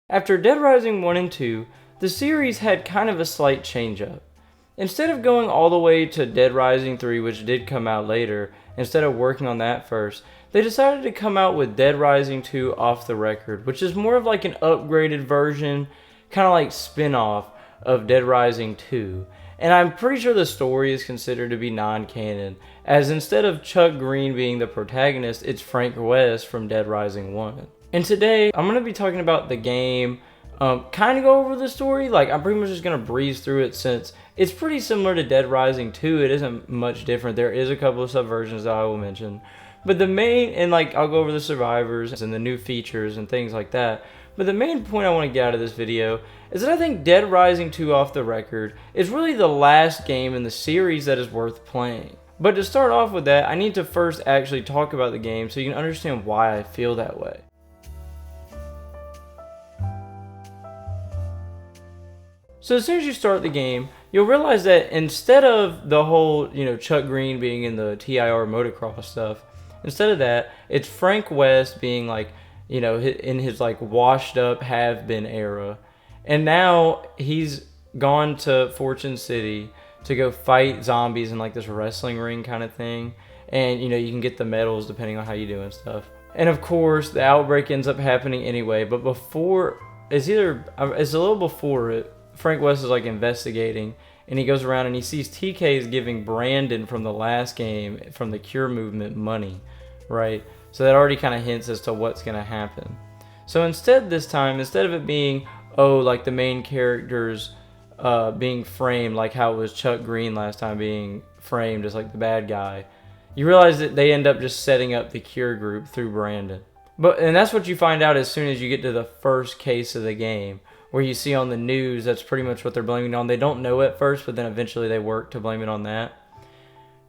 After Dead Rising 1 and 2, the series had kind of a slight change up. Instead of going all the way to Dead Rising 3, which did come out later, instead of working on that first, they decided to come out with Dead Rising 2 Off the Record, which is more of like an upgraded version, kind of like spin-off of Dead Rising 2. And I'm pretty sure the story is considered to be non-canon, as instead of Chuck Green being the protagonist, it's Frank West from Dead Rising 1. And today, I'm going to be talking about the game, kind of go over the story. Like, I'm pretty much just going to breeze through it since it's pretty similar to Dead Rising 2. It isn't much different. There is a couple of subversions that I will mention. But the main, and like, I'll go over the survivors and the new features and things like that. But the main point I want to get out of this video is that I think Dead Rising 2 Off the Record is really the last game in the series that is worth playing. But to start off with that, I need to first actually talk about the game so you can understand why I feel that way. So as soon as you start the game, you'll realize that instead of the whole, Chuck Green being in the TIR motocross stuff, instead of that, it's Frank West being like, in his like washed up have-been era. And now he's gone to Fortune City to go fight zombies in like this wrestling ring kind of thing. And, you can get the medals depending on how you do and stuff. And of course, the outbreak ends up happening anyway. But it's a little before it, Frank West is like investigating, and he goes around and he sees TK is giving Brandon from the last game, from the Cure movement, money, right? So that already kind of hints as to what's going to happen. So instead of it being, like the main characters being framed, like how it was Chuck Green last time being framed as like the bad guy, you realize that they end up just setting up the Cure group through Brandon. And that's what you find out as soon as you get to the first case of the game, where you see on the news that's pretty much what they're blaming it on. They don't know at first, but then eventually they work to blame it on that.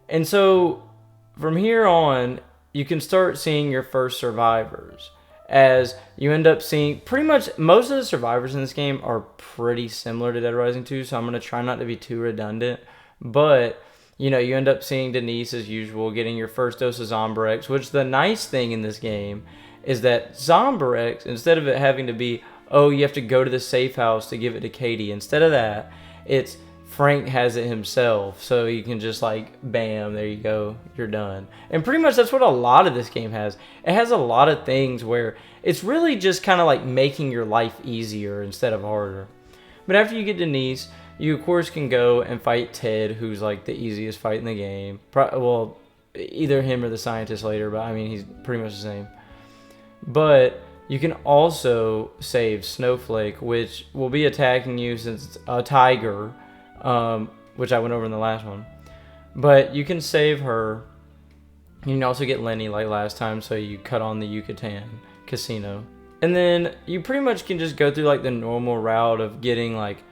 And so from here on, you can start seeing your first survivors, as you end up seeing pretty much most of the survivors in this game are pretty similar to Dead Rising 2, so I'm going to try not to be too redundant. But, you end up seeing Denise as usual, getting your first dose of Zombirex, which the nice thing in this game is that Zombirex, instead of it having to be, you have to go to the safe house to give it to Katie, instead of that, it's Frank has it himself, so you can just like, bam, there you go, you're done. And pretty much that's what a lot of this game has. It has a lot of things where it's really just kind of like making your life easier instead of harder. But after you get Denise, you of course can go and fight Ted, who's like the easiest fight in the game. Well, either him or the scientist later, but I mean, he's pretty much the same. But you can also save Snowflake, which will be attacking you since it's a tiger, which I went over in the last one. But you can save her. You can also get Lenny like last time, so you cut on the Yucatan casino. And then you pretty much can just go through like the normal route of getting like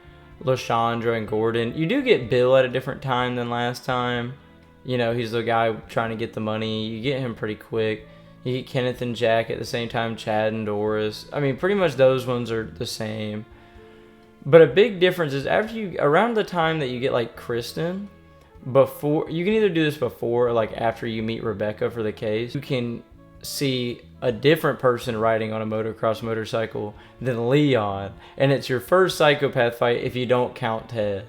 LaShondra and Gordon. You do get Bill at a different time than last time. He's the guy trying to get the money. You get him pretty quick. You get Kenneth and Jack at the same time, Chad and Doris. I mean, pretty much those ones are the same. But a big difference is around the time that you get like Kristen, before, you can either do this before or like after you meet Rebecca for the case, you can see a different person riding on a motocross motorcycle than Leon. And it's your first psychopath fight if you don't count Ted.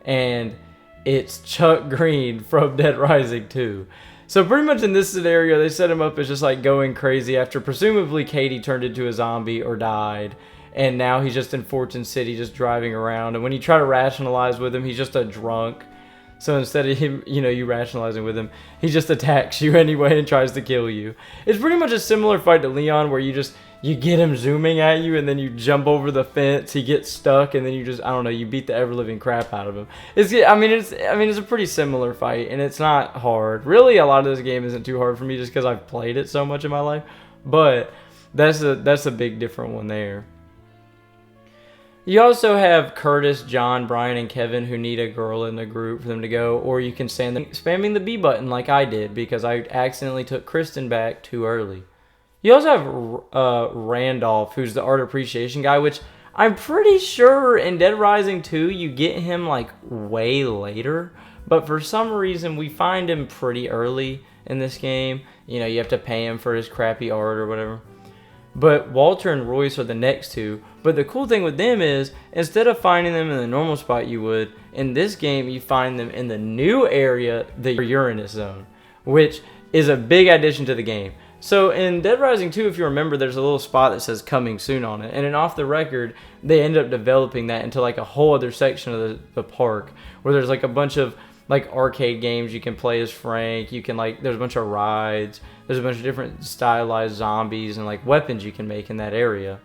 And it's Chuck Green from Dead Rising 2. So pretty much in this scenario, they set him up as just like going crazy after presumably Katie turned into a zombie or died. And now he's just in Fortune City just driving around. And when you try to rationalize with him, he's just a drunk. So instead of him, you rationalizing with him, he just attacks you anyway and tries to kill you. It's pretty much a similar fight to Leon, where you get him zooming at you and then you jump over the fence, he gets stuck, and then you beat the ever-living crap out of him. It's a pretty similar fight, and it's not hard. Really, a lot of this game isn't too hard for me just because I've played it so much in my life, but that's a big different one there. You also have Curtis, John, Brian, and Kevin who need a girl in the group for them to go, or you can stand them spamming the B button like I did because I accidentally took Kristen back too early. You also have Randolph, who's the art appreciation guy, which I'm pretty sure in Dead Rising 2 you get him like way later, but for some reason we find him pretty early in this game. You have to pay him for his crappy art or whatever. But Walter and Royce are the next two. But the cool thing with them is, instead of finding them in the normal spot you would, in this game you find them in the new area, the Uranus zone, which is a big addition to the game. So in Dead Rising 2, if you remember, there's a little spot that says coming soon on it. And in Off the Record, they end up developing that into like a whole other section of the park, where there's like a bunch of like arcade games you can play as Frank. You can like, there's a bunch of rides. There's a bunch of different stylized zombies and like weapons you can make in that area.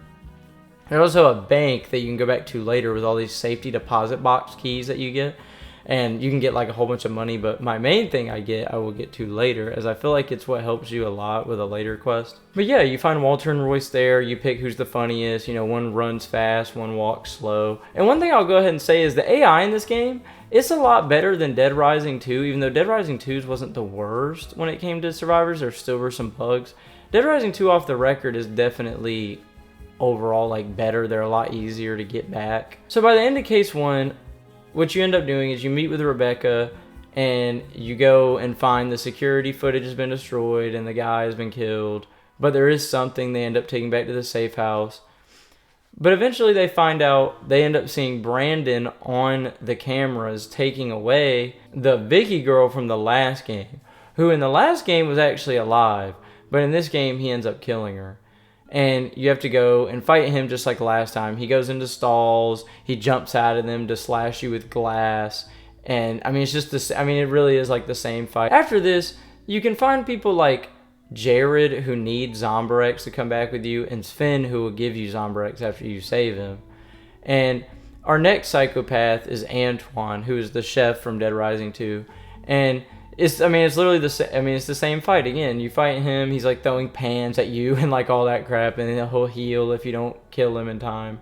There's also a bank that you can go back to later with all these safety deposit box keys that you get. And you can get like a whole bunch of money, but my main thing I will get to later, as I feel like it's what helps you a lot with a later quest. But yeah, you find Walter and Royce there, you pick who's the funniest, you know, one runs fast, one walks slow. And one thing I'll go ahead and say is the AI in this game, it's a lot better than Dead Rising 2, even though Dead Rising 2's wasn't the worst when it came to survivors, there still were some bugs. Dead Rising 2 Off the Record is definitely overall like better, they're a lot easier to get back. So by the end of case 1, what you end up doing is you meet with Rebecca and you go and find the security footage has been destroyed and the guy has been killed. But there is something they end up taking back to the safe house. But eventually they find out, they end up seeing Brandon on the cameras taking away the Vicky girl from the last game, who in the last game was actually alive. But in this game, he ends up killing her. And you have to go and fight him just like last time. He goes into stalls. He jumps out of them to slash you with glass. And, I mean, it's just this. I mean, it really is like the same fight. After this, you can find people like Jared, who need Zombirex to come back with you, and Sven, who will give you Zombirex after you save him. And our next psychopath is Antoine, who is the chef from Dead Rising 2. And it's literally it's the same fight again. You fight him, he's like throwing pans at you and like all that crap, and then he'll heal if you don't kill him in time.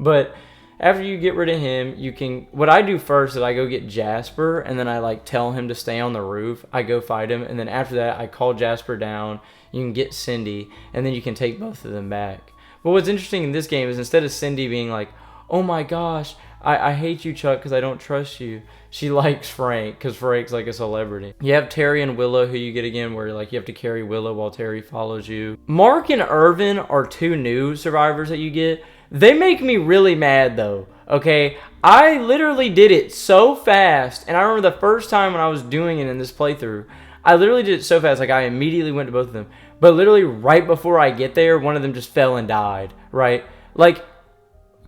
But after you get rid of him, what I do first is I go get Jasper, and then I like tell him to stay on the roof. I go fight him, and then after that I call Jasper down. You can get Cindy, and then you can take both of them back. But what's interesting in this game is instead of Cindy being like, oh my gosh, I hate you, Chuck, because I don't trust you, she likes Frank because Frank's like a celebrity. You have Terry and Willow, who you get again, where like you have to carry Willow while Terry follows you. Mark and Irvin are two new survivors that you get. They make me really mad though, okay? I literally did it so fast, and I remember the first time when I was doing it in this playthrough, I literally did it so fast, like I immediately went to both of them. But literally right before I get there, one of them just fell and died, right? Like,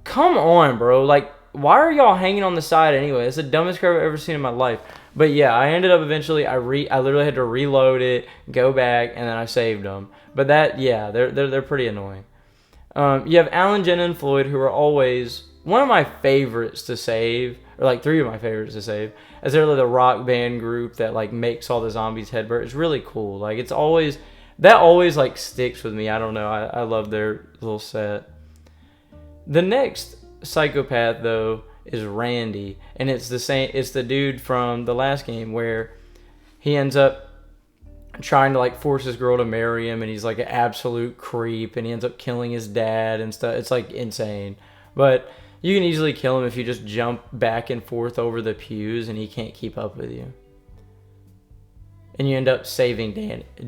come on, bro. Like, why are y'all hanging on the side anyway? It's the dumbest crap I've ever seen in my life. But yeah, I ended up eventually, I literally had to reload it, go back, and then I saved them. But that, yeah, they're pretty annoying. You have Alan, Jenna, and Floyd, who are always one of my favorites to save, or like three of my favorites to save, as they're like the rock band group that like makes all the zombies headbutt. It's really cool. Like it's always, that always like sticks with me. I don't know. I love their little set. The next psychopath though is Randy, and it's the dude from the last game where he ends up trying to like force his girl to marry him, and he's like an absolute creep, and he ends up killing his dad and stuff. It's like insane, but you can easily kill him if you just jump back and forth over the pews and he can't keep up with you, and you end up saving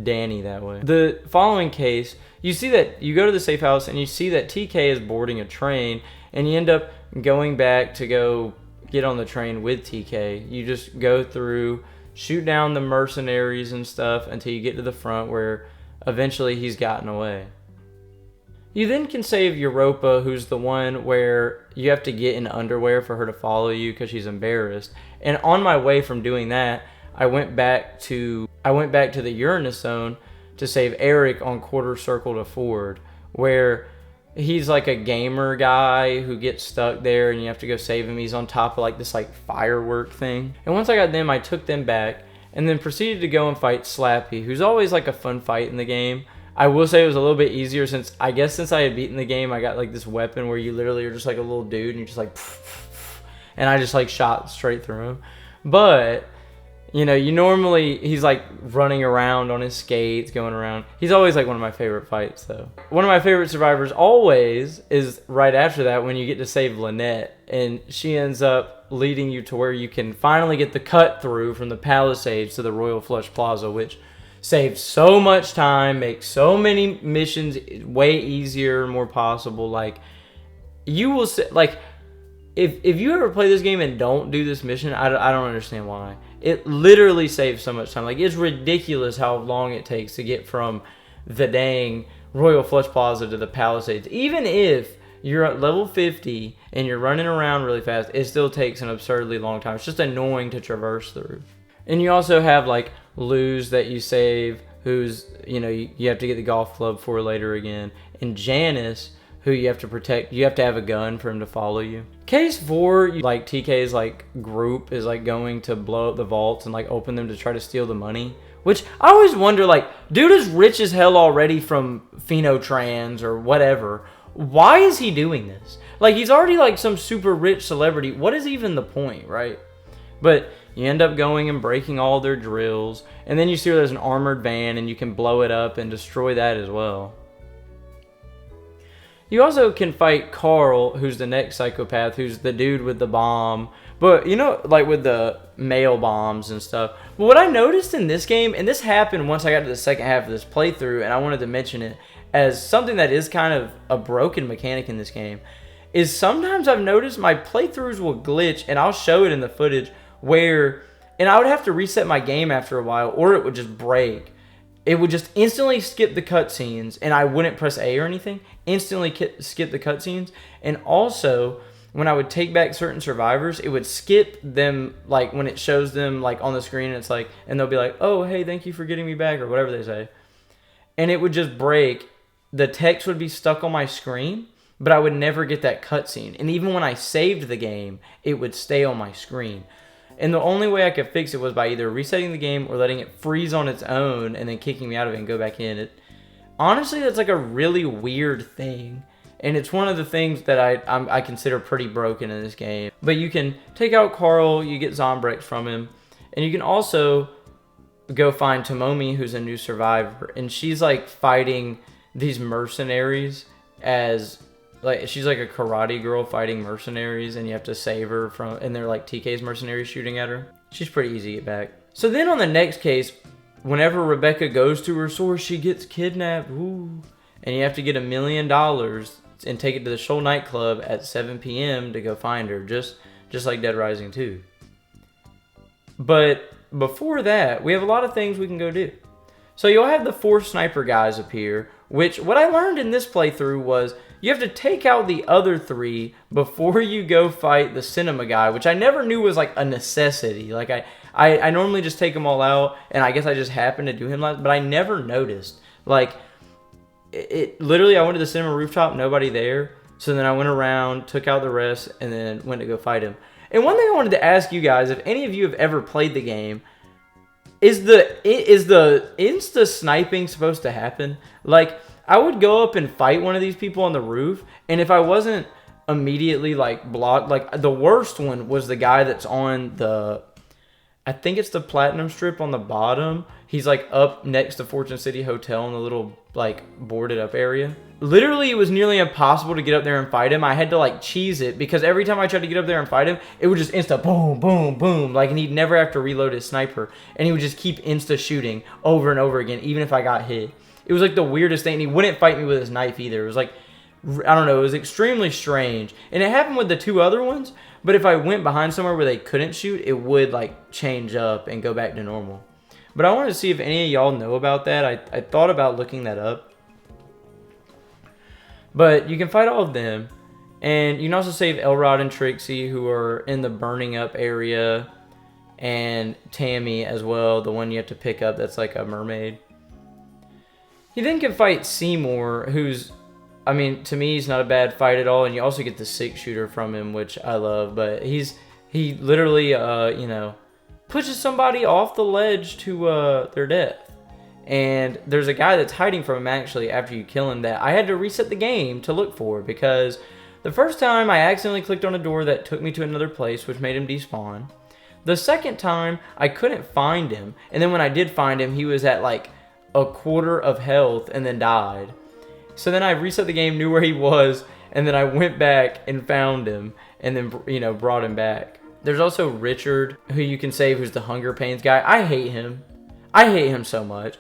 Danny that way. The following case, you see that you go to the safe house and you see that TK is boarding a train, and you end up going back to go get on the train with TK. You just go through, shoot down the mercenaries and stuff until you get to the front where eventually he's gotten away. You then can save Europa, who's the one where you have to get in underwear for her to follow you because she's embarrassed. And on my way from doing that, I went back to the Uranus zone to save Eric on Quarter Circle to Ford, where he's like a gamer guy who gets stuck there and you have to go save him. He's on top of like this like firework thing. And once I got them, I took them back and then proceeded to go and fight Slappy, who's always like a fun fight in the game. I will say it was a little bit easier since I had beaten the game. I got like this weapon where you literally are just like a little dude and you're just like, and I just like shot straight through him. But you know, he's like running around on his skates, going around. He's always like one of my favorite fights though. One of my favorite survivors always is right after that when you get to save Lynette, and she ends up leading you to where you can finally get the cut through from the Palisades to the Royal Flush Plaza, which saves so much time, makes so many missions way easier, more possible. Like, you will say, like, if you ever play this game and don't do this mission, I don't understand why. It literally saves so much time. Like, it's ridiculous how long it takes to get from the dang Royal Flush Plaza to the Palisades. Even if you're at level 50 and you're running around really fast, it still takes an absurdly long time. It's just annoying to traverse through. And you also have, like, Luz that you save, who's, you know, you have to get the golf club for later again. And Janice, who you have to protect. You have to have a gun for him to follow you. Case 4, like, TK's, like, group is, like, going to blow up the vaults and, like, open them to try to steal the money. Which, I always wonder, like, dude is rich as hell already from Phenotrans or whatever. Why is he doing this? Like, he's already, like, some super rich celebrity. What is even the point, right? But you end up going and breaking all their drills. And then you see there's an armored van and you can blow it up and destroy that as well. You also can fight Carl, who's the next psychopath, who's the dude with the bomb. But, you know, like with the mail bombs and stuff. But what I noticed in this game, and this happened once I got to the second half of this playthrough, and I wanted to mention it as something that is kind of a broken mechanic in this game, is sometimes I've noticed my playthroughs will glitch, and I'll show it in the footage, where, and I would have to reset my game after a while, or it would just break. It would just instantly skip the cutscenes, and I wouldn't press A or anything. Instantly skip the cutscenes. And also, when I would take back certain survivors, it would skip them, like, when it shows them, like, on the screen, and it's like, and they'll be like, oh, hey, thank you for getting me back, or whatever they say. And it would just break. The text would be stuck on my screen, but I would never get that cutscene. And even when I saved the game, it would stay on my screen. And the only way I could fix it was by either resetting the game or letting it freeze on its own and then kicking me out of it and go back in. Honestly, that's like a really weird thing. And it's one of the things that I consider pretty broken in this game. But you can take out Carl, you get Zombrex from him. And you can also go find Tomomi, who's a new survivor. And she's like fighting these mercenaries as... like, she's like a karate girl fighting mercenaries, and you have to save her from, and they're like TK's mercenaries shooting at her. She's pretty easy to get back. So then on the next case, whenever Rebecca goes to her source, she gets kidnapped. Ooh. And you have to get $1 million and take it to the Shoal nightclub at 7 p.m. to go find her, just like Dead Rising 2. But before that, we have a lot of things we can go do. So you'll have the 4 sniper guys appear, which what I learned in this playthrough was you have to take out the other 3 before you go fight the cinema guy, which I never knew was like a necessity. Like I normally just take them all out, and I guess I just happened to do him last, but I never noticed. Like it literally, I went to the cinema rooftop, nobody there. So then I went around, took out the rest, and then went to go fight him. And one thing I wanted to ask you guys, if any of you have ever played the game, is the insta sniping supposed to happen? Like, I would go up and fight one of these people on the roof, and if I wasn't immediately like blocked, like the worst one was the guy that's on the, I think it's the Platinum Strip on the bottom. He's like up next to Fortune City Hotel in the little like boarded up area. Literally, it was nearly impossible to get up there and fight him. I had to like cheese it because every time I tried to get up there and fight him, it would just insta boom, boom, boom. Like, and he'd never have to reload his sniper, and he would just keep insta shooting over and over again, even if I got hit. It was like the weirdest thing. And he wouldn't fight me with his knife either. It was like, I don't know, it was extremely strange. And it happened with the 2 other ones, but if I went behind somewhere where they couldn't shoot, it would like change up and go back to normal. But I wanted to see if any of y'all know about that. I thought about looking that up. But you can fight all of them. And you can also save Elrod and Trixie, who are in the burning up area. And Tammy as well, the one you have to pick up that's like a mermaid. You then can fight Seymour, who's, I mean, to me, he's not a bad fight at all. And you also get the 6-shooter from him, which I love. But he literally, you know, pushes somebody off the ledge to their death. And there's a guy that's hiding from him, actually, after you kill him, that I had to reset the game to look for. Because the first time, I accidentally clicked on a door that took me to another place, which made him despawn. The second time, I couldn't find him. And then when I did find him, he was at, like, a quarter of health and then died. So then I reset the game, knew where he was, and then I went back and found him, and then, you know, brought him back. There's also Richard, who you can save, who's the Hunger Pains guy. I hate him. I hate him so much.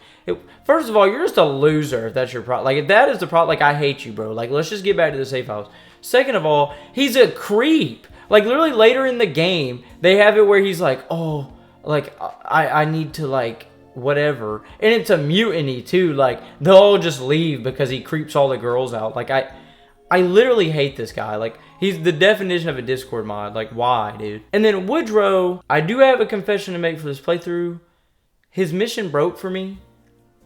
First of all, you're just a loser if that's your problem. Like, if that is the problem, like, I hate you, bro. Like, let's just get back to the safe house. Second of all, he's a creep. Like, literally later in the game, they have it where he's like, oh, like, I need to, like, whatever. And it's a mutiny, too. Like, they'll all just leave because he creeps all the girls out. Like, I literally hate this guy. Like, he's the definition of a Discord mod. Like, why, dude? And then Woodrow, I do have a confession to make for this playthrough. His mission broke for me.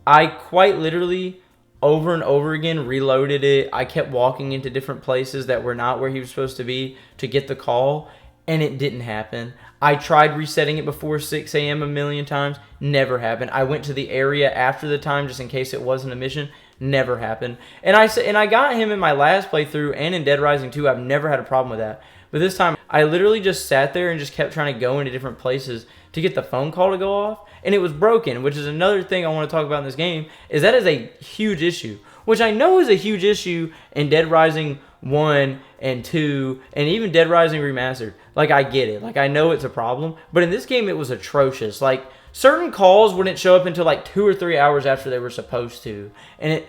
I quite literally, over and over again, reloaded it. I kept walking into different places that were not where he was supposed to be to get the call, and it didn't happen. I tried resetting it before 6 a.m. a million times. Never happened. I went to the area after the time just in case it wasn't a mission. Never happened. And I got him in my last playthrough and in Dead Rising 2. I've never had a problem with that. But this time, I literally just sat there and just kept trying to go into different places to get the phone call to go off. And it was broken, which is another thing I want to talk about in this game, is that is a huge issue. Which I know is a huge issue in Dead Rising 1 and 2, and even Dead Rising Remastered. Like, I get it. Like, I know it's a problem. But in this game, it was atrocious. Like, certain calls wouldn't show up until like 2 or 3 hours after they were supposed to. And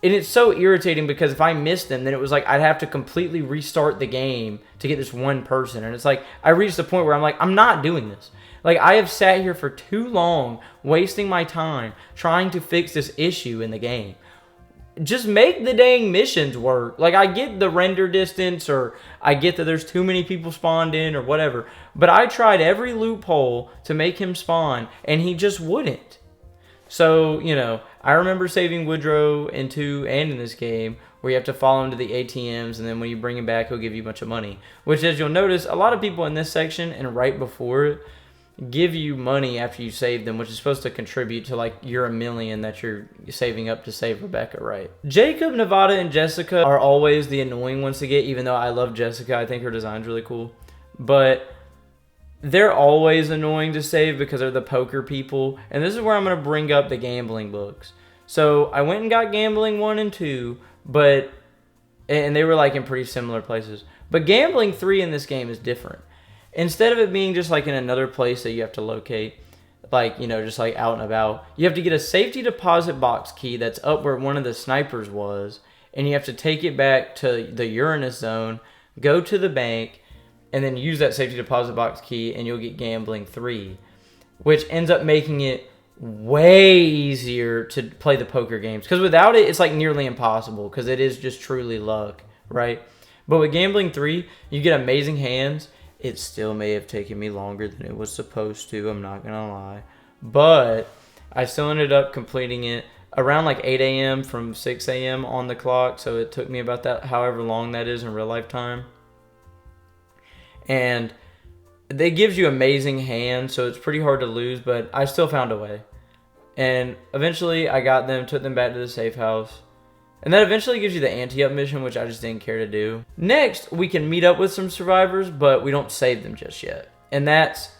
it's so irritating because if I missed them, then it was like I'd have to completely restart the game to get this one person. And it's like I reached the point where I'm like, I'm not doing this. Like, I have sat here for too long wasting my time trying to fix this issue in the game. Just make the dang missions work. Like, I get the render distance, or I get that there's too many people spawned in or whatever. But I tried every loophole to make him spawn, and he just wouldn't. So, you know, I remember saving Woodrow in 2 and in this game, where you have to follow him to the ATMs, and then when you bring him back, he'll give you a bunch of money. Which, as you'll notice, a lot of people in this section and right before it give you money after you save them, which is supposed to contribute to, like, your $1 million that you're saving up to save Rebecca, right? Jacob, Nevada, and Jessica are always the annoying ones to get, even though I love Jessica. I think her design's really cool. But they're always annoying to save because they're the poker people. And this is where I'm going to bring up the gambling books. So I went and got Gambling 1 and 2, and they were, like, in pretty similar places. But Gambling 3 in this game is different. Instead of it being just like in another place that you have to locate, like, you know, just like out and about, you have to get a safety deposit box key that's up where one of the snipers was, and you have to take it back to the Uranus zone, go to the bank, and then use that safety deposit box key, and you'll get Gambling 3, which ends up making it way easier to play the poker games. Because without it, it's like nearly impossible, because it is just truly luck, right? But with Gambling 3, you get amazing hands. It still may have taken me longer than it was supposed to, I'm not going to lie. But I still ended up completing it around like 8 a.m. from 6 a.m. on the clock. So it took me about that, however long that is in real life time. And it gives you amazing hands, so it's pretty hard to lose, but I still found a way. And eventually I got them, took them back to the safe house. And that eventually gives you the anti-up mission, which I just didn't care to do. Next, we can meet up with some survivors, but we don't save them just yet. And that's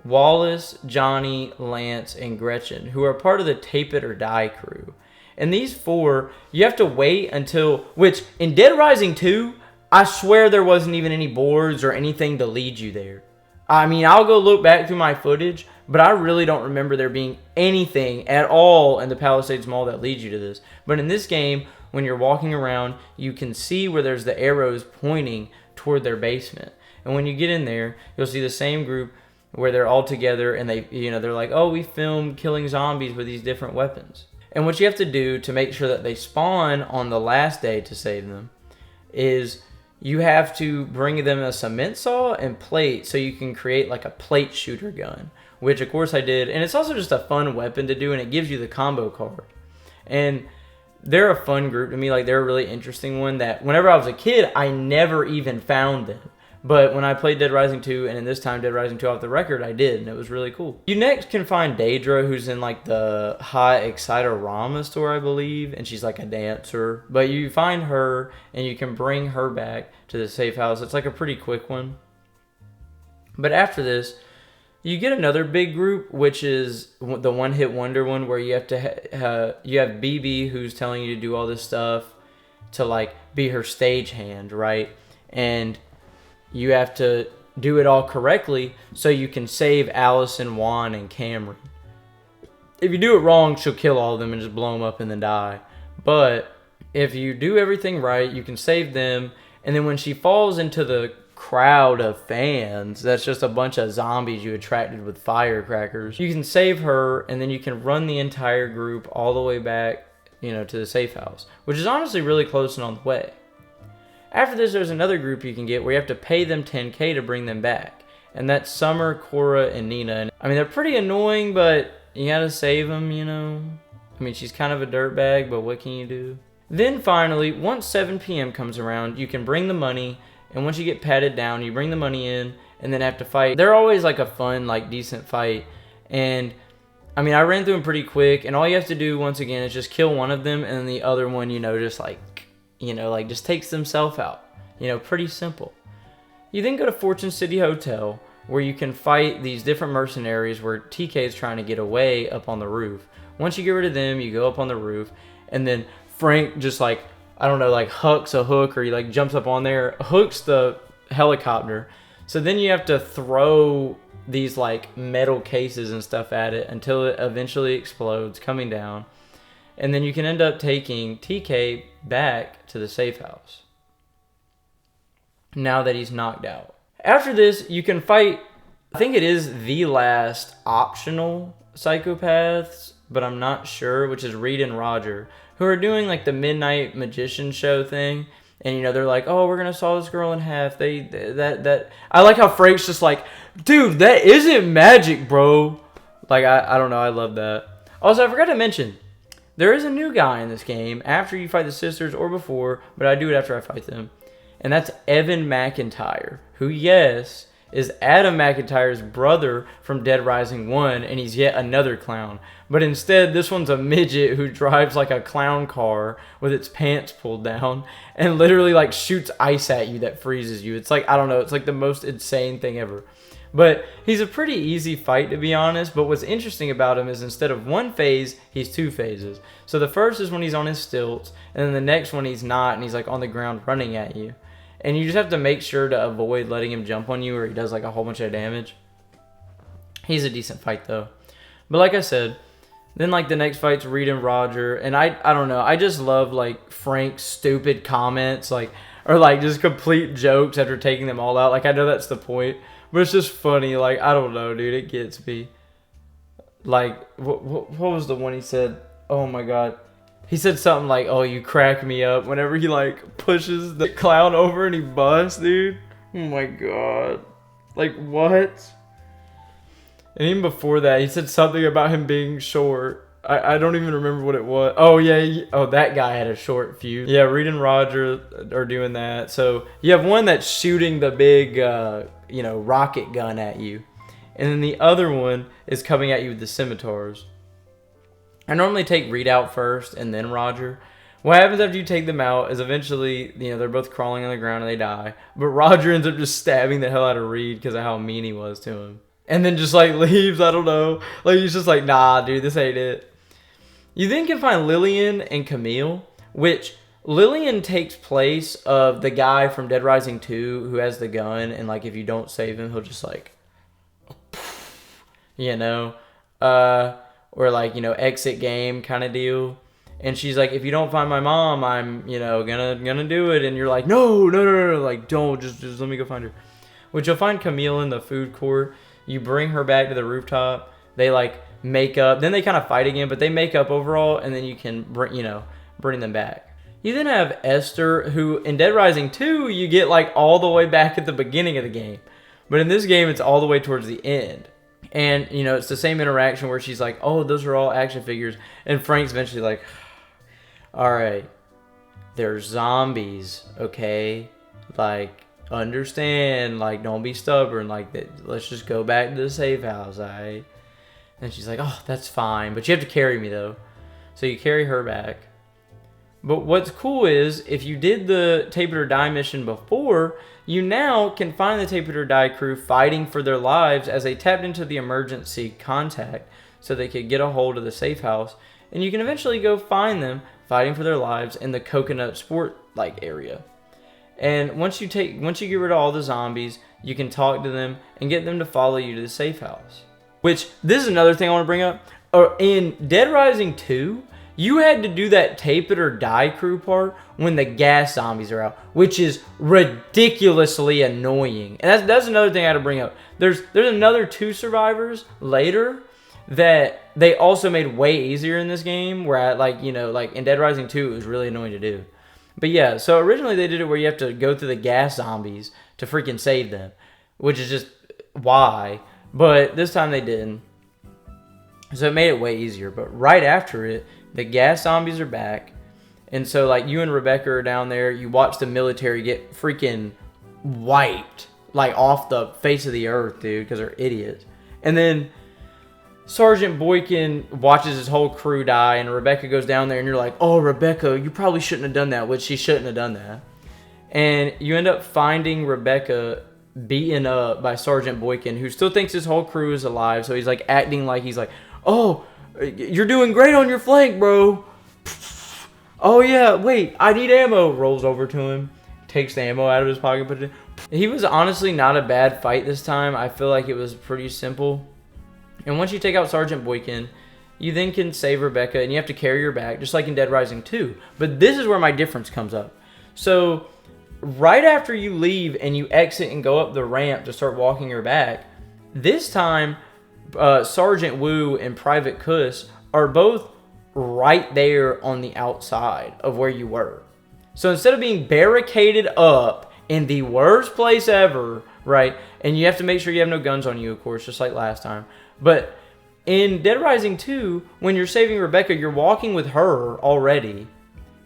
Wallace, Johnny, Lance, and Gretchen, who are part of the Tape It or Die crew. And these 4, you have to wait until, which in Dead Rising 2, I swear there wasn't even any boards or anything to lead you there. I mean, I'll go look back through my footage, but I really don't remember there being anything at all in the Palisades Mall that leads you to this. But in this game, when you're walking around, you can see where there's the arrows pointing toward their basement. And when you get in there, you'll see the same group where they're all together and they're like, oh, we filmed killing zombies with these different weapons. And what you have to do to make sure that they spawn on the last day to save them is you have to bring them a cement saw and plate so you can create like a plate shooter gun, which of course I did. And it's also just a fun weapon to do, and it gives you the combo card. And they're a fun group to me. Like, they're a really interesting one that whenever I was a kid, I never even found them. But when I played Dead Rising 2, and in this time Dead Rising 2 off the record, I did, and it was really cool. You next can find Daedra, who's in like the Hot Exciterama store, I believe, and she's like a dancer. But you find her, and you can bring her back to the safe house. It's like a pretty quick one. But after this, you get another big group, which is the one-hit wonder one, where you have to you have BB, who's telling you to do all this stuff to like be her stagehand, right? And you have to do it all correctly so you can save Allison, Juan, and Cameron. If you do it wrong, she'll kill all of them and just blow them up and then die. But if you do everything right, you can save them. And then when she falls into the crowd of fans, that's just a bunch of zombies you attracted with firecrackers, you can save her, and then you can run the entire group all the way back, to the safe house, which is honestly really close and on the way. After this, there's another group you can get where you have to pay them $10K to bring them back. And that's Summer, Cora, and Nina. And I mean, they're pretty annoying, but you gotta save them, I mean, she's kind of a dirtbag, but what can you do? Then finally, once 7 p.m. comes around, you can bring the money, and once you get patted down, you bring the money in, and then have to fight. They're always like a fun, like decent fight. And I mean, I ran through them pretty quick, and all you have to do, once again, is just kill one of them, and then the other one, just takes themselves out. Pretty simple. You then go to Fortune City Hotel, where you can fight these different mercenaries where TK is trying to get away up on the roof. Once you get rid of them, you go up on the roof, and then Frank just hucks a hook, or he jumps up on there, hooks the helicopter. So then you have to throw these metal cases and stuff at it until it eventually explodes, coming down. And then you can end up taking TK back to the safe house now that he's knocked out. After this, you can fight, I think it is the last optional psychopaths, but I'm not sure, which is Reed and Roger, who are doing the midnight magician show thing. And they're like, oh, we're gonna saw this girl in half. I like how Frank's just like, dude, that isn't magic, bro. I don't know, I love that. Also, I forgot to mention, there is a new guy in this game after you fight the sisters, or before, but I do it after I fight them. And that's Evan McIntyre, who, yes, is Adam McIntyre's brother from Dead Rising 1, and he's yet another clown. But instead, this one's a midget who drives a clown car with its pants pulled down and literally shoots ice at you that freezes you. It's I don't know, it's the most insane thing ever. But he's a pretty easy fight, to be honest. But what's interesting about him is instead of one phase, he's 2 phases. So the first is when he's on his stilts, and then the next one he's not, and he's on the ground running at you. And you just have to make sure to avoid letting him jump on you, or he does a whole bunch of damage. He's a decent fight though. But like I said, then the next fight's Reed and Roger, and I don't know, I just love Frank's stupid comments, or just complete jokes after taking them all out. I know that's the point, but it's just funny. I don't know, dude, it gets me. What was the one he said? Oh my god. He said something oh, you crack me up, whenever he pushes the clown over and he busts, dude. Oh my god. What? And even before that, he said something about him being short. I don't even remember what it was. Oh yeah, that guy had a short fuse. Yeah, Reed and Roger are doing that. So you have one that's shooting the big, rocket gun at you. And then the other one is coming at you with the scimitars. I normally take Reed out first and then Roger. What happens after you take them out is eventually, they're both crawling on the ground and they die. But Roger ends up just stabbing the hell out of Reed because of how mean he was to him. And then just leaves, I don't know. He's just nah, dude, this ain't it. You then can find Lillian and Camille, which Lillian takes place of the guy from Dead Rising 2 who has the gun. And if you don't save him, he'll just or exit game kind of deal. And she's if you don't find my mom, I'm gonna do it. And you're no, don't, just let me go find her. Which you'll find Camille in the food court. You bring her back to the rooftop. They make up, then they kind of fight again, but they make up overall, and then you can bring them back. You then have Esther, who in Dead Rising 2 you get all the way back at the beginning of the game, but in this game it's all the way towards the end. And, it's the same interaction where she's oh, those are all action figures. And Frank's eventually all right, they're zombies, okay? Understand, don't be stubborn, let's just go back to the safe house, all right? And she's oh, that's fine, but you have to carry me, though. So you carry her back. But what's cool is, if you did the Tape It or Die mission before, you now can find the Tape It or Die crew fighting for their lives as they tapped into the emergency contact so they could get a hold of the safe house. And you can eventually go find them fighting for their lives in the Coconut Sport area. And once you get rid of all the zombies, you can talk to them and get them to follow you to the safe house. Which, this is another thing I want to bring up. In Dead Rising 2, you had to do that tape it or die crew part when the gas zombies are out, which is ridiculously annoying. And that's another thing I had to bring up. There's another 2 survivors later that they also made way easier in this game, where like in Dead Rising 2 it was really annoying to do. But yeah, so originally they did it where you have to go through the gas zombies to freaking save them, which is just why. But this time they didn't. So it made it way easier. But right after it, the gas zombies are back. And so like you and Rebecca are down there. You watch the military get freaking wiped like off the face of the earth, dude, because they're idiots. And then Sergeant Boykin watches his whole crew die, and Rebecca goes down there, and you're like, oh, Rebecca, you probably shouldn't have done that, which she shouldn't have done that. And you end up finding Rebecca beaten up by Sergeant Boykin, who still thinks his whole crew is alive, so he's like acting like he's like, oh, you're doing great on your flank, bro. Oh, yeah, wait, I need ammo. Rolls over to him, takes the ammo out of his pocket, puts it in. He was honestly not a bad fight this time. I feel like it was pretty simple. And once you take out Sergeant Boykin, you then can save Rebecca, and you have to carry her back, just like in Dead Rising 2. But this is where my difference comes up. So, right after you leave and you exit and go up the ramp to start walking her back, this time, Sergeant Wu and Private Kuss are both right there on the outside of where you were. So, instead of being barricaded up in the worst place ever, right, and you have to make sure you have no guns on you, of course, just like last time. But in Dead Rising 2, when you're saving Rebecca, you're walking with her already.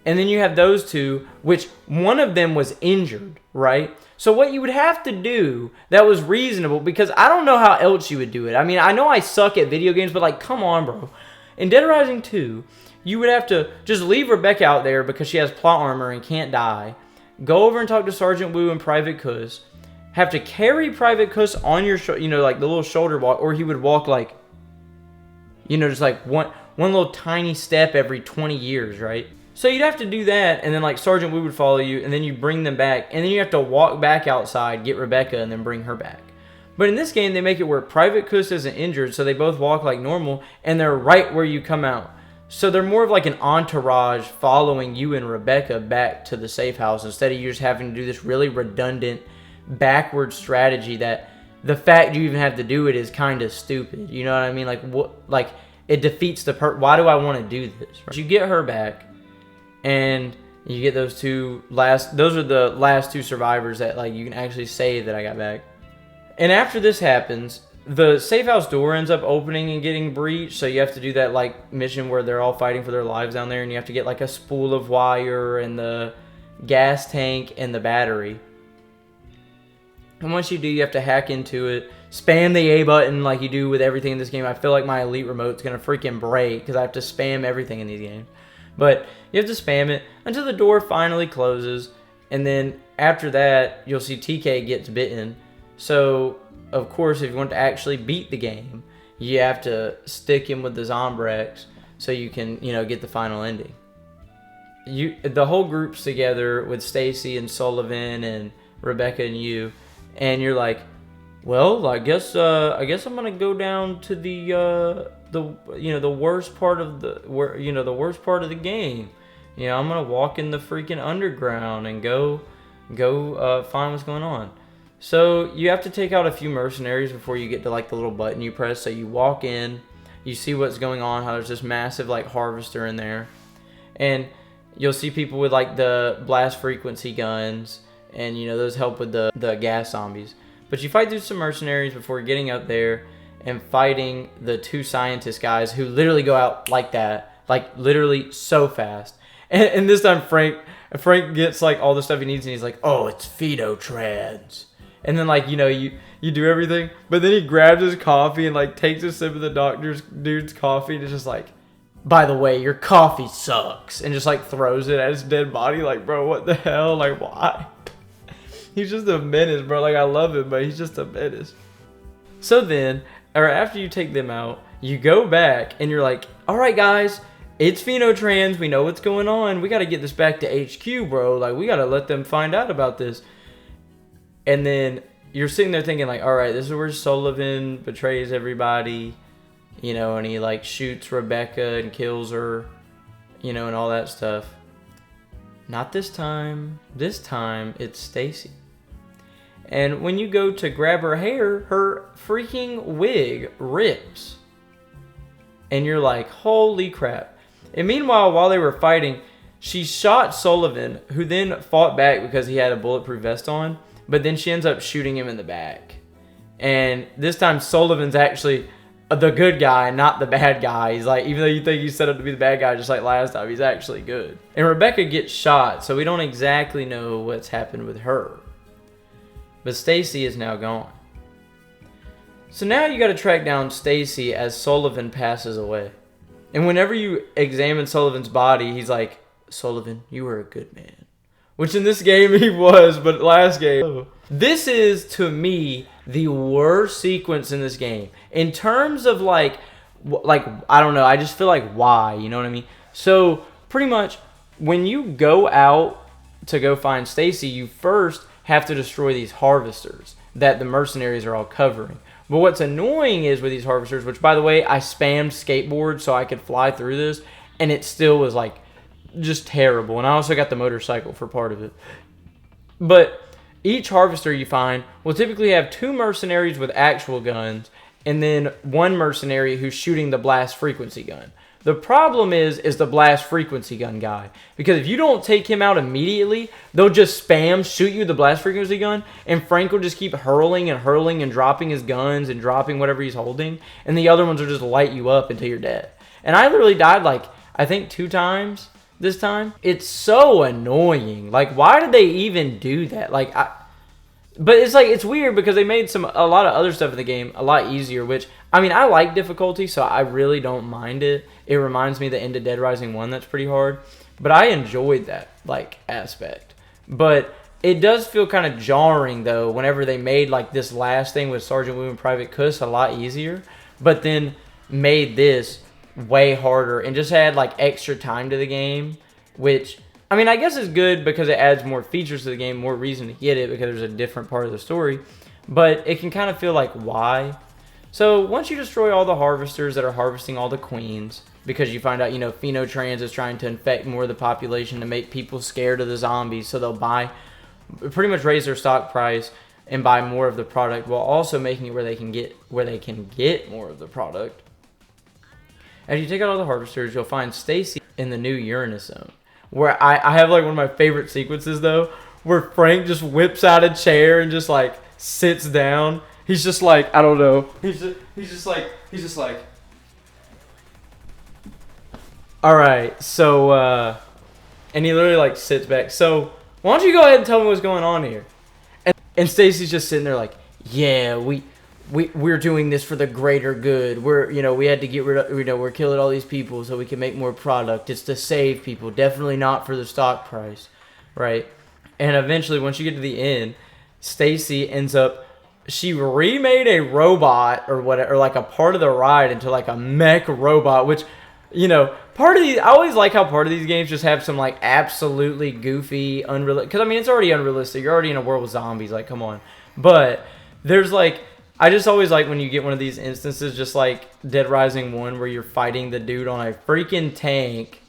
And then you have those two, which one of them was injured, right? So what you would have to do that was reasonable, because I don't know how else you would do it. I mean, I know I suck at video games, but like, come on, bro. In Dead Rising 2, you would have to just leave Rebecca out there because she has plot armor and can't die. Go over and talk to Sergeant Wu and Private Kuss. Have to carry Private Kuss on your like the little shoulder walk, or he would walk like, just like one little tiny step every 20 years, right? So you'd have to do that, and then like Sergeant Wu would follow you, and then you bring them back, and then you have to walk back outside, get Rebecca, and then bring her back. But in this game, they make it where Private Kuss isn't injured, so they both walk like normal, and they're right where you come out. So they're more of like an entourage following you and Rebecca back to the safe house, instead of you just having to do this really redundant backward strategy that the fact you even have to do it is kind of stupid. You know what I mean? Like, what? Like, it defeats the why do I want to do this? Right? You get her back, and you get those are the last 2 survivors that like you can actually save that I got back. And after this happens, the safe house door ends up opening and getting breached, so you have to do that like mission where they're all fighting for their lives down there, and you have to get like a spool of wire and the gas tank and the battery. And once you do, you have to hack into it, spam the A button like you do with everything in this game. I feel like my Elite remote's gonna freaking break because I have to spam everything in these games. But you have to spam it until the door finally closes, and then after that, you'll see TK gets bitten. So, of course, if you want to actually beat the game, you have to stick him with the Zombrex so you can, get the final ending. The whole group's together with Stacy and Sullivan and Rebecca and you. And you're like, well, I guess I'm gonna go down to the worst part of the worst part of the game. I'm gonna walk in the freaking underground and go find what's going on. So you have to take out a few mercenaries before you get to like the little button you press. So you walk in, you see what's going on, how there's this massive like harvester in there, and you'll see people with like the blast frequency guns. And, those help with the gas zombies. But you fight through some mercenaries before getting up there and fighting the 2 scientist guys who literally go out like that. Like, literally so fast. And this time, Frank gets, like, all the stuff he needs, and he's like, oh, it's phytotrans. And then, like, you do everything. But then he grabs his coffee and, like, takes a sip of the dude's coffee, and it's just like, by the way, your coffee sucks. And just, like, throws it at his dead body. Like, bro, what the hell? Like, why? He's just a menace, bro. Like, I love him, but he's just a menace. So then, or after you take them out, you go back and you're like, all right, guys, it's Phenotrans. We know what's going on. We got to get this back to HQ, bro. Like, we got to let them find out about this. And then you're sitting there thinking, like, all right, this is where Sullivan betrays everybody. and he like shoots Rebecca and kills her, and all that stuff. Not this time. This time it's Stacy. And when you go to grab her hair, her freaking wig rips. And you're like, holy crap. And meanwhile, while they were fighting, she shot Sullivan, who then fought back because he had a bulletproof vest on. But then she ends up shooting him in the back. And this time Sullivan's actually the good guy, not the bad guy. He's like, even though you think he's set up to be the bad guy just like last time, he's actually good. And Rebecca gets shot, so we don't exactly know what's happened with her. But Stacy is now gone. So now you got to track down Stacy as Sullivan passes away. And whenever you examine Sullivan's body, he's like, Sullivan, you were a good man. Which in this game he was, but last game. This is, to me, the worst sequence in this game. In terms of like, I don't know, I just feel like why, you know what I mean? So, pretty much, when you go out to go find Stacy, you first have to destroy these harvesters that the mercenaries are all covering. But what's annoying is with these harvesters, which by the way, I spammed skateboard so I could fly through this, and it still was like just terrible. And I also got the motorcycle for part of it. But each harvester you find will typically have 2 mercenaries with actual guns, and then 1 mercenary who's shooting the blast frequency gun. The problem is the blast frequency gun guy. Because if you don't take him out immediately, they'll just spam shoot you the blast frequency gun, and Frank will just keep hurling and dropping his guns and dropping whatever he's holding, and the other ones will just light you up until you're dead. And I literally died like, I think 2 times this time. It's so annoying. Like, why did they even do that? But it's like, it's weird because they made a lot of other stuff in the game a lot easier, which, I mean, I like difficulty, so I really don't mind it. It reminds me of the end of Dead Rising 1 that's pretty hard. But I enjoyed that, like, aspect. But it does feel kind of jarring, though, whenever they made, like, this last thing with Sergeant Wu and Private Kuss a lot easier, but then made this way harder and just add, like, extra time to the game, which, I mean, I guess it's good because it adds more features to the game, more reason to get it because there's a different part of the story. But it can kind of feel like, why? So once you destroy all the harvesters that are harvesting all the queens, because you find out, Phenotrans is trying to infect more of the population to make people scared of the zombies, so they'll pretty much raise their stock price and buy more of the product, while also making it where they can get more of the product. As you take out all the harvesters, you'll find Stacy in the new Uranus zone. Where I have like one of my favorite sequences though, where Frank just whips out a chair and just like sits down. He's just like, I don't know. He's just like, all right, so and he literally like sits back. So why don't you go ahead and tell me what's going on here? And Stacy's just sitting there like, yeah, we're doing this for the greater good. We had to get rid of, we're killing all these people so we can make more product. It's to save people, definitely not for the stock price, right? And eventually, once you get to the end, Stacy ends up, she remade a robot or whatever, or like a part of the ride into like a mech robot, which, part of these, I always like how part of these games just have some like absolutely goofy, unrealistic, because I mean, it's already unrealistic. You're already in a world with zombies, like, come on. But there's like, I just always like when you get one of these instances, just like Dead Rising 1, where you're fighting the dude on a freaking tank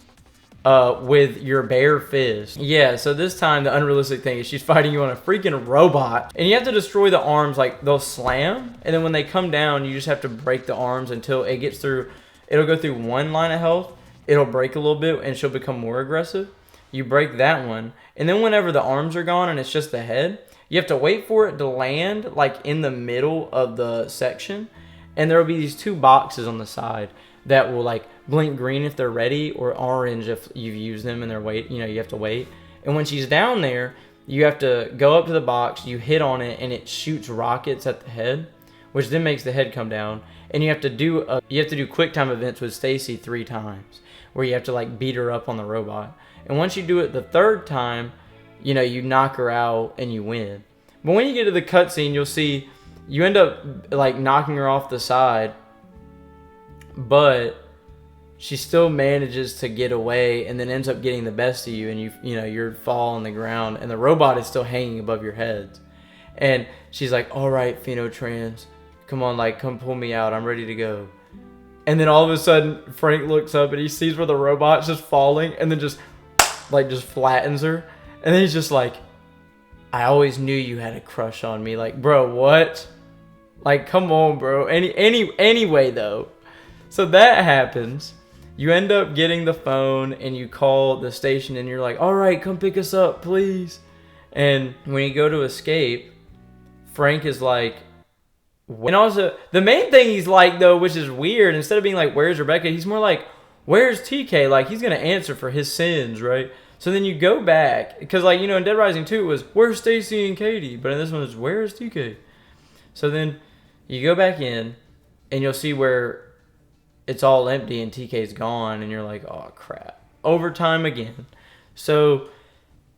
with your bare fist. Yeah, so this time the unrealistic thing is she's fighting you on a freaking robot. And you have to destroy the arms, like they'll slam. And then when they come down, you just have to break the arms until it gets through. It'll go through 1 line of health. It'll break a little bit and she'll become more aggressive. You break that one. And then whenever the arms are gone and it's just the head, you have to wait for it to land like in the middle of the section, and there will be these 2 boxes on the side that will like blink green if they're ready, or orange if you've used them and you have to wait. And when she's down there, you have to go up to the box, you hit on it, and it shoots rockets at the head, which then makes the head come down. And you have to do quick time events with Stacy 3 times, where you have to like beat her up on the robot. And once you do it the 3rd time, you knock her out and you win. But when you get to the cutscene, you'll see you end up like knocking her off the side, but she still manages to get away and then ends up getting the best of you, and you fall on the ground and the robot is still hanging above your heads. And she's like, all right, Phenotrans, come on, like, come pull me out. I'm ready to go. And then all of a sudden, Frank looks up and he sees where the robot's just falling and then just flattens her. And then he's just like, I always knew you had a crush on me. Like, bro, what? Like, come on, bro. Anyway, though. So that happens. You end up getting the phone and you call the station and you're like, all right, come pick us up, please. And when you go to escape, Frank is like, and also, the main thing he's like, though, which is weird, instead of being like, where's Rebecca? He's more like, where's TK? Like, he's going to answer for his sins, right? So then you go back, because, like, you know, in Dead Rising 2, it was, where's Stacy and Katie? But in this one, it's, where's TK? So then you go back in, and you'll see where it's all empty and TK's gone, and you're like, oh, crap. Overtime again. So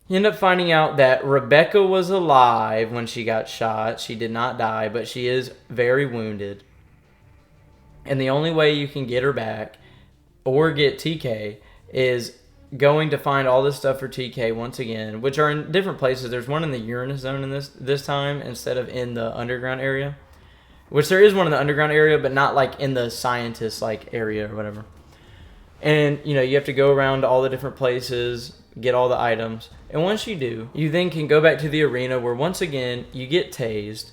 you end up finding out that Rebecca was alive when she got shot. She did not die, but she is very wounded. And the only way you can get her back or get TK is going to find all this stuff for TK once again, which are in different places. There's one in the Uranus zone in this time instead of in the underground area, which there is one in the underground area, but not like in the scientist like area or whatever. And, you know, you have to go around to all the different places, get all the items. And once you do, you then can go back to the arena where once again you get tased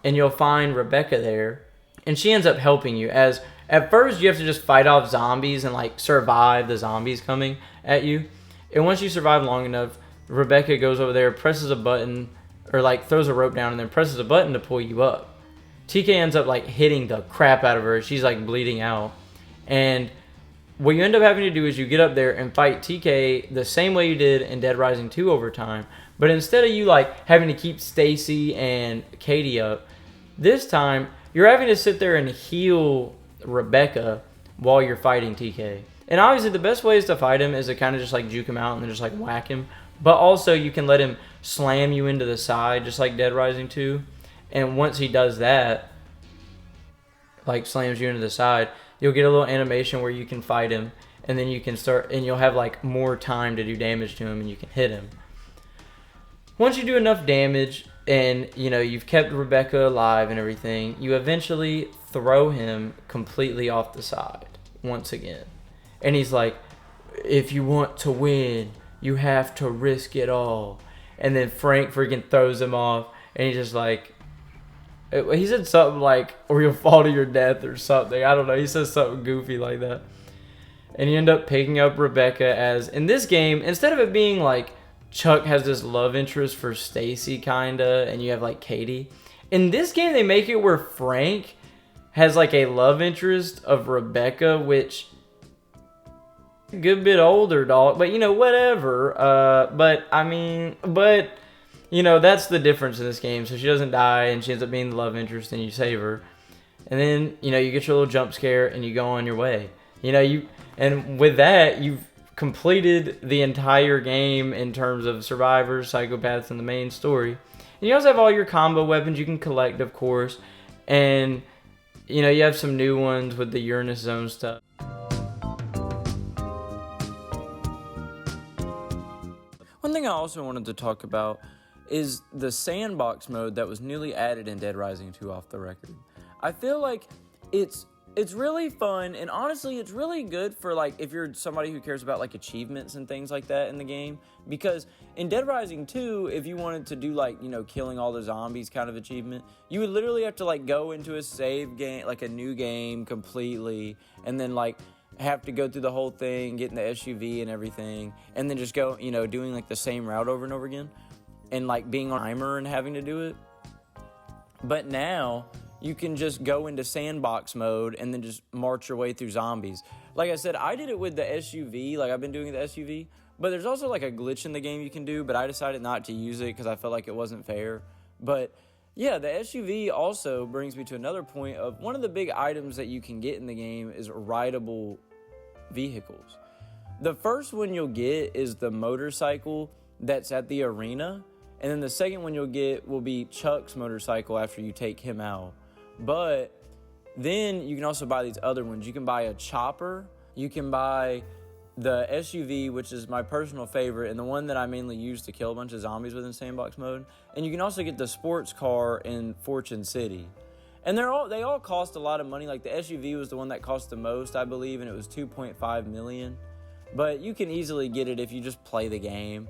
and you'll find Rebecca there. And she ends up helping you, as at first you have to just fight off zombies and like survive the zombies coming at you. And once you survive long enough, Rebecca goes over there, presses a button, or like throws a rope down and then presses a button to pull you up. TK ends up like hitting the crap out of her. She's like bleeding out. And what you end up having to do is you get up there and fight TK the same way you did in Dead Rising 2 overtime. But instead of you like having to keep Stacy and Katie up, this time you're having to sit there and heal Rebecca while you're fighting TK. And obviously the best ways to fight him is to kind of just like juke him out and then just like whack him. But also you can let him slam you into the side just like Dead Rising 2. And once he does that, like slams you into the side, you'll get a little animation where you can fight him, and then you can start, and you'll have like more time to do damage to him, and you can hit him. Once you do enough damage, and you know you've kept Rebecca alive and everything, you eventually throw him completely off the side once again. And he's like, if you want to win, you have to risk it all. And then Frank freaking throws him off, and he's just like, he said something like, or you'll fall to your death or something. I don't know. He says something goofy like that. And you end up picking up Rebecca as, in this game, instead of it being like Chuck has this love interest for Stacy kinda, and you have like Katie. In this game, they make it where Frank has like a love interest of Rebecca, which a good bit older, dog. But you know, whatever. But you know, that's the difference in this game. So she doesn't die, and she ends up being the love interest, and you save her. And then, you know, you get your little jump scare, and you go on your way. You know, and with that, you've completed the entire game in terms of survivors, psychopaths, and the main story. And you also have all your combo weapons you can collect, of course. And, you know, you have some new ones with the Uranus Zone stuff. One thing I also wanted to talk about is the sandbox mode that was newly added in Dead Rising 2 off the record. I feel like it's really fun, and honestly, it's really good for, like, if you're somebody who cares about, like, achievements and things like that in the game, because in Dead Rising 2, if you wanted to do, like, you know, killing all the zombies kind of achievement, you would literally have to, like, go into a save game, like, a new game completely, and then, like, have to go through the whole thing, get in the SUV and everything, and then just go, you know, doing, like, the same route over and over again. And like being on timer and having to do it. But now you can just go into sandbox mode and then just march your way through zombies. Like I said, I did it with the SUV, like I've been doing the SUV, but there's also like a glitch in the game you can do, but I decided not to use it because I felt like it wasn't fair. But yeah, the SUV also brings me to another point of one of the big items that you can get in the game is rideable vehicles. The first one you'll get is the motorcycle that's at the arena. And then the second one you'll get will be Chuck's motorcycle after you take him out. But then you can also buy these other ones. You can buy a chopper. You can buy the SUV, which is my personal favorite, and the one that I mainly use to kill a bunch of zombies with in sandbox mode. And you can also get the sports car in Fortune City. And they all cost a lot of money. Like the SUV was the one that cost the most, I believe, and it was $2.5 million. But you can easily get it if you just play the game.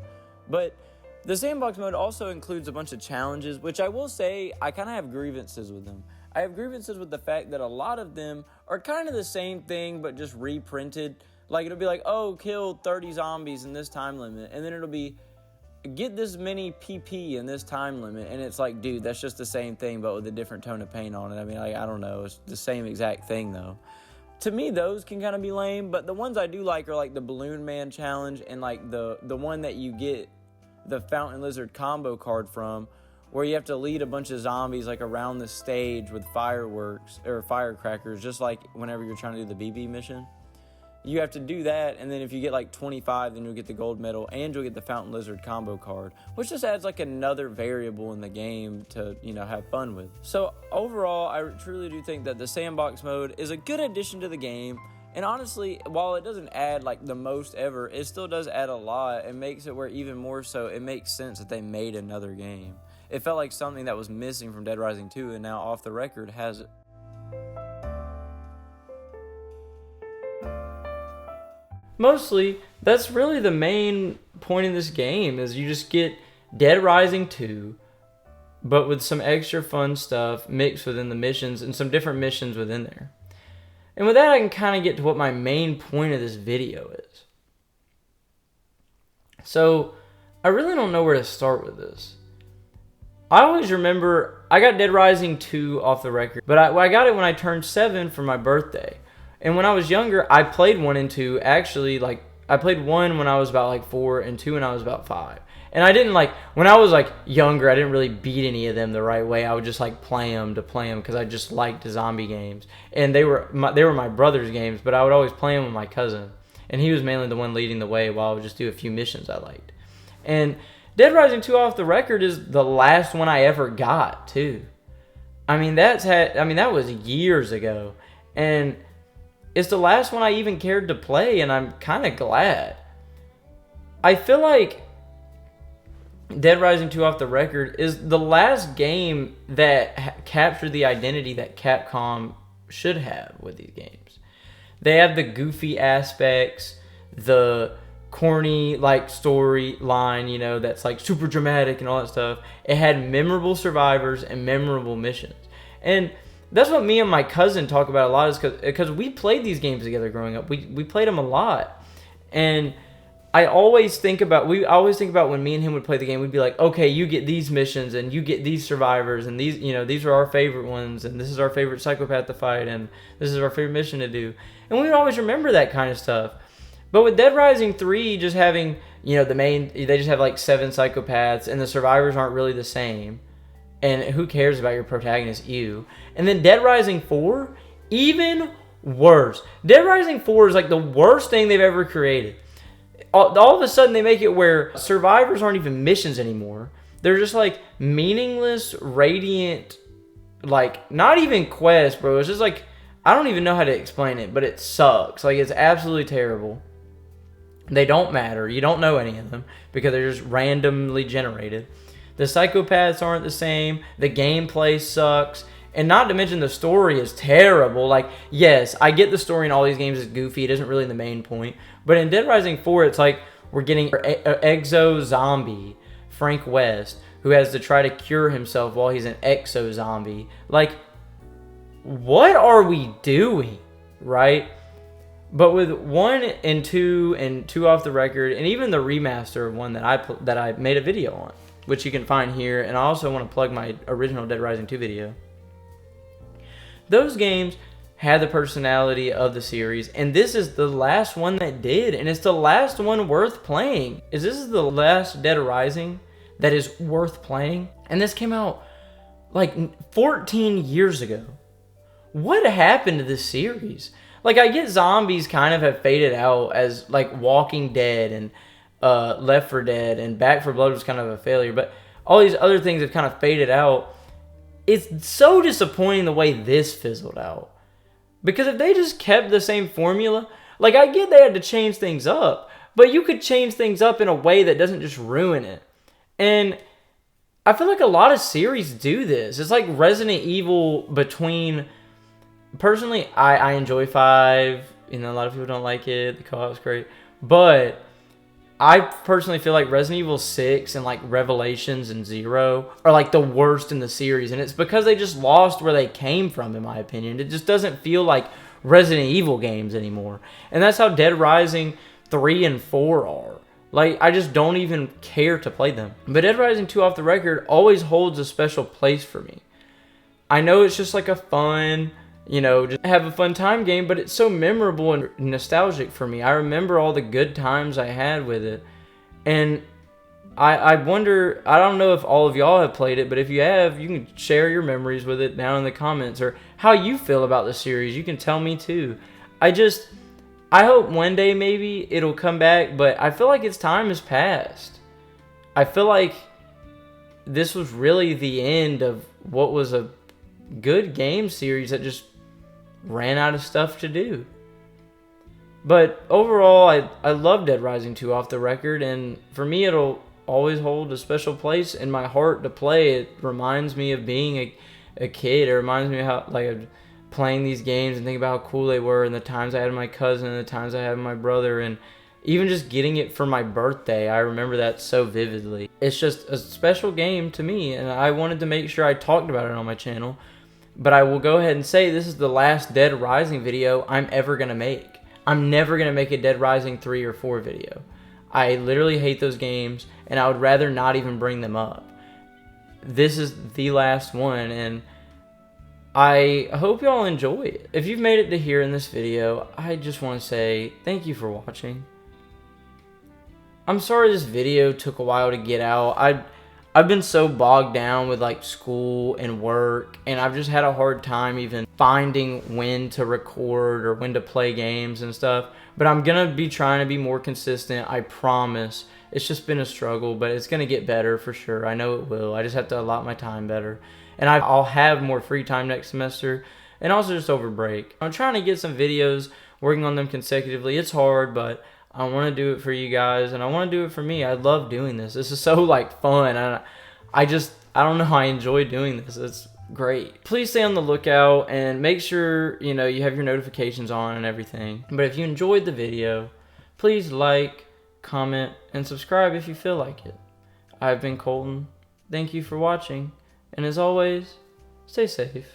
But the sandbox mode also includes a bunch of challenges, which I will say I kind of have grievances with them. I have grievances with the fact that a lot of them are kind of the same thing, but just reprinted. Like, it'll be like, oh, kill 30 zombies in this time limit. And then it'll be, get this many PP in this time limit. And it's like, dude, that's just the same thing, but with a different tone of paint on it. I mean, I don't know. It's the same exact thing, though. To me, those can kind of be lame, but the ones I do like are like the Balloon Man Challenge and like the one that you get the Fountain Lizard combo card from, where you have to lead a bunch of zombies like around the stage with fireworks or firecrackers, just like whenever you're trying to do the BB mission. You have to do that, and then if you get like 25, then you'll get the gold medal and you'll get the Fountain Lizard combo card, which just adds like another variable in the game to, have fun with. So overall, I truly do think that the sandbox mode is a good addition to the game. And honestly, while it doesn't add like the most ever, it still does add a lot and makes it where even more so it makes sense that they made another game. It felt like something that was missing from Dead Rising 2, and now Off the Record has it. Mostly, that's really the main point of this game, is you just get Dead Rising 2, but with some extra fun stuff mixed within the missions and some different missions within there. And with that, I can kind of get to what my main point of this video is. So, I really don't know where to start with this. I always remember, I got Dead Rising 2 Off the Record, but I got it when I turned 7 for my birthday. And when I was younger, I played 1 and 2, actually, like, I played 1 when I was about, like, 4, and 2 when I was about 5. And I didn't, like, when I was, like, younger, I didn't really beat any of them the right way. I would just, like, play them because I just liked zombie games. And they were my brother's games, but I would always play them with my cousin. And he was mainly the one leading the way while I would just do a few missions I liked. And Dead Rising 2 Off the Record is the last one I ever got, too. I mean, that was years ago. And it's the last one I even cared to play, and I'm kind of glad. I feel like Dead Rising 2 Off the Record is the last game that captured the identity that Capcom should have with these games. They have the goofy aspects, the corny like storyline, that's like super dramatic and all that stuff. It had memorable survivors and memorable missions. And that's what me and my cousin talk about a lot, is because we played these games together growing up. We played them a lot. And I always think about when me and him would play the game, we'd be like, okay, you get these missions and you get these survivors and these are our favorite ones and this is our favorite psychopath to fight and this is our favorite mission to do. And we would always remember that kind of stuff. But with Dead Rising 3 just having, they just have like 7 psychopaths and the survivors aren't really the same. And who cares about your protagonist? You. And then Dead Rising 4, even worse. Dead Rising 4 is like the worst thing they've ever created. All of a sudden they make it where survivors aren't even missions anymore. They're just like meaningless, radiant, like not even quests, bro. It's just like, I don't even know how to explain it, but it sucks. Like, it's absolutely terrible. They don't matter. You don't know any of them because they're just randomly generated. The psychopaths aren't the same. The gameplay sucks. And not to mention the story is terrible. Like, yes, I get the story in all these games is goofy. It isn't really the main point. But in Dead Rising 4, it's like we're getting an exo-zombie, Frank West, who has to try to cure himself while he's an exo-zombie. Like, what are we doing, right? But with 1 and 2 Off the Record, and even the remaster of 1 that I made a video on, which you can find here, and I also want to plug my original Dead Rising 2 video. Those games had the personality of the series, and this is the last one that did, and it's the last one worth playing. This is the last Dead Rising that is worth playing, and this came out like 14 years ago. What happened to this series? Like, I get zombies kind of have faded out as like Walking Dead and Left 4 Dead and Back 4 Blood was kind of a failure, but all these other things have kind of faded out. It's so disappointing the way this fizzled out. Because if they just kept the same formula, like, I get they had to change things up, but you could change things up in a way that doesn't just ruin it. And I feel like a lot of series do this. It's like Resident Evil between... Personally, I enjoy 5. You know, a lot of people don't like it. The co-op's great. But I personally feel like Resident Evil 6 and like Revelations and 0 are like the worst in the series. And it's because they just lost where they came from, in my opinion. It just doesn't feel like Resident Evil games anymore. And that's how Dead Rising 3 and 4 are. Like, I just don't even care to play them. But Dead Rising 2 Off the Record always holds a special place for me. I know it's just like a fun, you know, just have a fun time game, but it's so memorable and nostalgic for me. I remember all the good times I had with it. And I wonder, I don't know if all of y'all have played it, but if you have, you can share your memories with it down in the comments, or how you feel about the series. You can tell me too. I hope one day maybe it'll come back, but I feel like its time has passed. I feel like this was really the end of what was a good game series that just ran out of stuff to do. But overall, I love Dead Rising 2 Off the Record, and for me it'll always hold a special place in my heart to play. It reminds me of being a kid. It reminds me of how, like, playing these games and think about how cool they were, and the times I had with my cousin and the times I had with my brother, and even just getting it for my birthday. I remember that so vividly. It's just a special game to me, and I wanted to make sure I talked about it on my channel. But I will go ahead and say this is the last Dead Rising video I'm ever going to make. I'm never going to make a Dead Rising 3 or 4 video. I literally hate those games, and I would rather not even bring them up. This is the last one, and I hope y'all enjoy it. If you've made it to here in this video, I just want to say thank you for watching. I'm sorry this video took a while to get out. I've been so bogged down with like school and work, and I've just had a hard time even finding when to record or when to play games and stuff. But I'm gonna be trying to be more consistent, I promise. It's just been a struggle, but it's gonna get better for sure. I know it will. I just have to allot my time better. And I'll have more free time next semester, and also just over break. I'm trying to get some videos, working on them consecutively. It's hard, but I want to do it for you guys, and I want to do it for me. I love doing this. This is so like fun. I don't know how I enjoy doing this. It's great. Please stay on the lookout and make sure, you know, you have your notifications on and everything. But if you enjoyed the video, please like, comment, and subscribe if you feel like it. I've been Colton. Thank you for watching. And as always, stay safe.